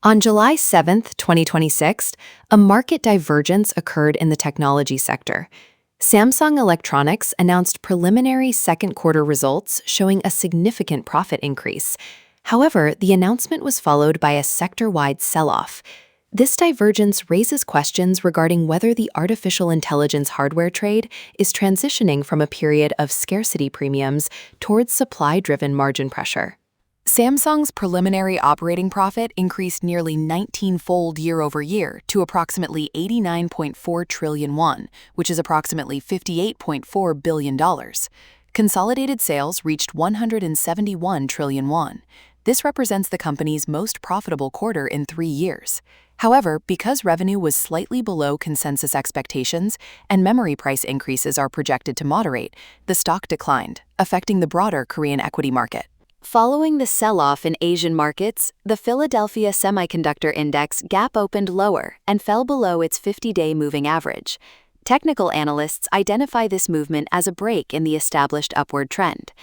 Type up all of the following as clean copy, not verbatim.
On July 7, 2026, a market divergence occurred in the technology sector. Samsung Electronics announced preliminary second quarter results showing a significant profit increase. However, the announcement was followed by a sector-wide sell-off. This divergence raises questions regarding whether the artificial intelligence hardware trade is transitioning from a period of scarcity premiums towards supply-driven margin pressure. Samsung's preliminary operating profit increased nearly 19-fold year-over-year to approximately 89.4 trillion won, which is approximately $58.4 billion. Consolidated sales reached 171 trillion won. This represents the company's most profitable quarter in 3 years. However, because revenue was slightly below consensus expectations and memory price increases are projected to moderate, the stock declined, affecting the broader Korean equity market. Following the sell-off in Asian markets, the Philadelphia Semiconductor Index gap opened lower and fell below its 50-day moving average. Technical analysts identify this movement as a break in the established upward trend.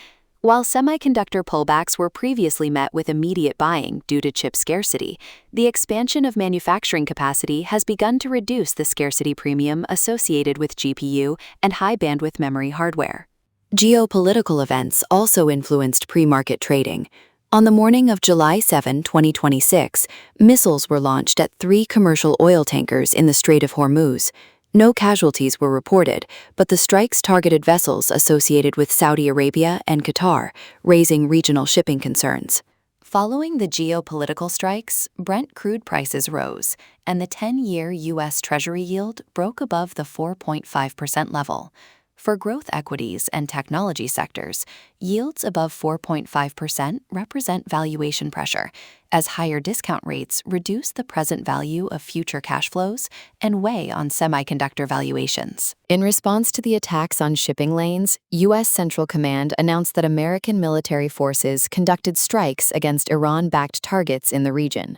While semiconductor pullbacks were previously met with immediate buying due to chip scarcity, the expansion of manufacturing capacity has begun to reduce the scarcity premium associated with GPU and high-bandwidth memory hardware. Geopolitical events also influenced pre-market trading. On the morning of July 7, 2026, missiles were launched at 3 commercial oil tankers in the Strait of Hormuz. No casualties were reported, but the strikes targeted vessels associated with Saudi Arabia and Qatar, raising regional shipping concerns. Following the geopolitical strikes, Brent crude prices rose, and the 10-year U.S. Treasury yield broke above the 4.5% level. For growth equities and technology sectors, yields above 4.5% represent valuation pressure, as higher discount rates reduce the present value of future cash flows and weigh on semiconductor valuations. In response to the attacks on shipping lanes, U.S. Central Command announced that American military forces conducted strikes against Iran-backed targets in the region.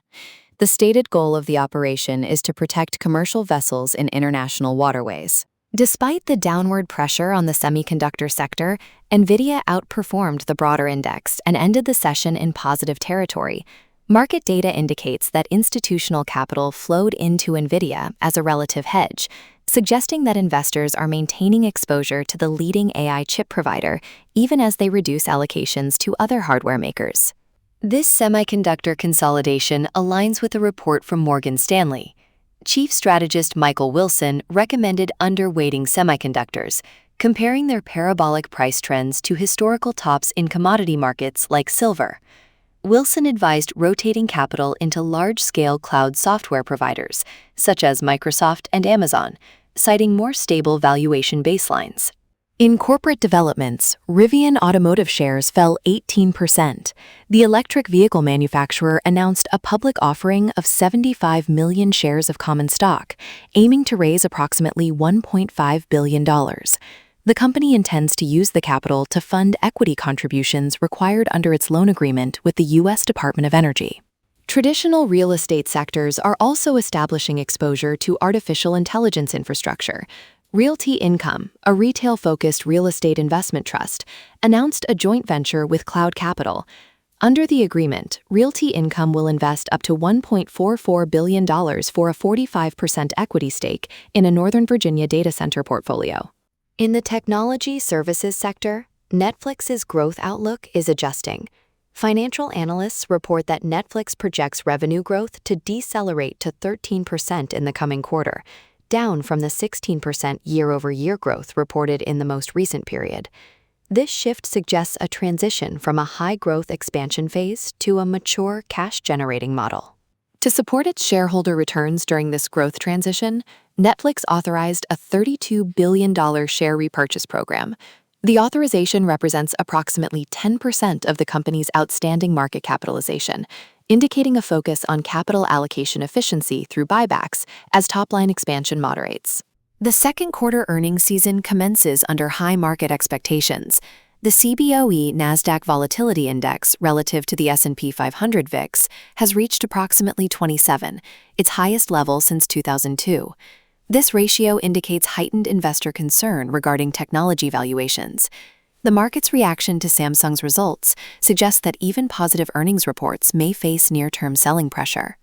The stated goal of the operation is to protect commercial vessels in international waterways. Despite the downward pressure on the semiconductor sector, Nvidia outperformed the broader index and ended the session in positive territory. Market data indicates that institutional capital flowed into Nvidia as a relative hedge, suggesting that investors are maintaining exposure to the leading AI chip provider, even as they reduce allocations to other hardware makers. This semiconductor consolidation aligns with a report from Morgan Stanley. Chief strategist Michael Wilson recommended underweighting semiconductors, comparing their parabolic price trends to historical tops in commodity markets like silver. Wilson advised rotating capital into large-scale cloud software providers, such as Microsoft and Amazon, citing more stable valuation baselines. In corporate developments, Rivian automotive shares fell 18%. The electric vehicle manufacturer announced a public offering of 75 million shares of common stock, aiming to raise approximately $1.5 billion. The company intends to use the capital to fund equity contributions required under its loan agreement with the U.S. Department of Energy. Traditional real estate sectors are also establishing exposure to artificial intelligence infrastructure. Realty Income, a retail-focused real estate investment trust, announced a joint venture with Cloud Capital. Under the agreement, Realty Income will invest up to $1.44 billion for a 45% equity stake in a Northern Virginia data center portfolio. In the technology services sector, Netflix's growth outlook is adjusting. Financial analysts report that Netflix projects revenue growth to decelerate to 13% in the coming quarter, down from the 16% year-over-year growth reported in the most recent period. This shift suggests a transition from a high-growth expansion phase to a mature cash-generating model. To support its shareholder returns during this growth transition, Netflix authorized a $32 billion share repurchase program. The authorization represents approximately 10% of the company's outstanding market capitalization, indicating a focus on capital allocation efficiency through buybacks as top-line expansion moderates. The second quarter earnings season commences under high market expectations. The CBOE Nasdaq Volatility Index relative to the S&P 500 VIX has reached approximately 27, its highest level since 2002. This ratio indicates heightened investor concern regarding technology valuations. The market's reaction to Samsung's results suggests that even positive earnings reports may face near-term selling pressure.